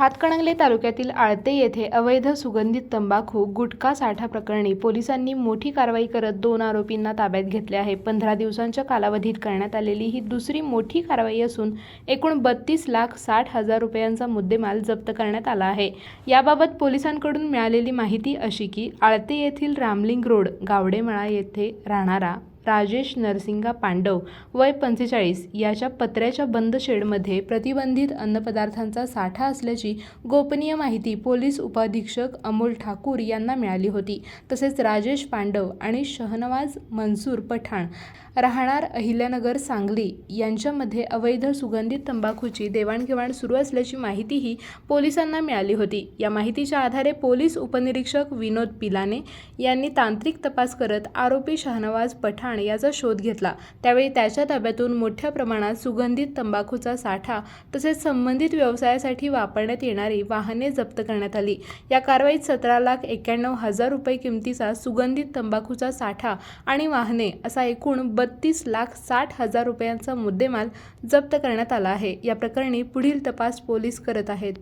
हातकणंगले तालुक्यातील आळते येथे अवैध सुगंधित तंबाखू गुटखा साठा प्रकरणी पोलिसांनी मोठी कारवाई करत 2 आरोपींना ताब्यात घेतले आहे। 15 दिवसांच्या कालावधीत करण्यात आलेली ही दुसरी मोठी कारवाई असून एकूण 32,60,000 रुपयांचा मुद्देमाल जप्त करण्यात आला आहे। याबाबत पोलिसांकडून मिळालेली माहिती अशी की आळते येथील रामलिंग रोड गावडेमळा येथे राहणारा राजेश नरसिंगा पांडव वय 45 याच्या पत्र्याच्या बंद शेडमध्ये प्रतिबंधित अन्नपदार्थांचा साठा असल्याची गोपनीय माहिती पोलीस उपअधीक्षक अमोल ठाकूर यांना मिळाली होती। तसेच राजेश पांडव आणि शहनवाज मंसूर पठाण राहणार अहिल्यानगर सांगली यांच्यामध्ये अवैध सुगंधित तंबाखूची देवाणघेवाण सुरू असल्याची माहितीही पोलिसांना मिळाली होती। या माहितीच्या आधारे पोलीस उपनिरीक्षक विनोद पिलाने यांनी तांत्रिक तपास करत आरोपी शहनवाज पठाण याचा शोध घेतला। त्यावेळी त्याच्या ताब्यातून मोठ्या प्रमाणात सुगंधित तंबाखूचा साठा तसेच संबंधित व्यवसायासाठी वापरण्यात येणारी वाहने जप्त करण्यात आली। या कारवाईत 17,91,000 रुपये किमतीचा सुगंधित तंबाखूचा साठा आणि वाहने असा एकूण 32,60,000 रुपयांचा मुद्देमाल जप्त करण्यात आला आहे। या प्रकरणी पुढील तपास पोलीस करत आहेत।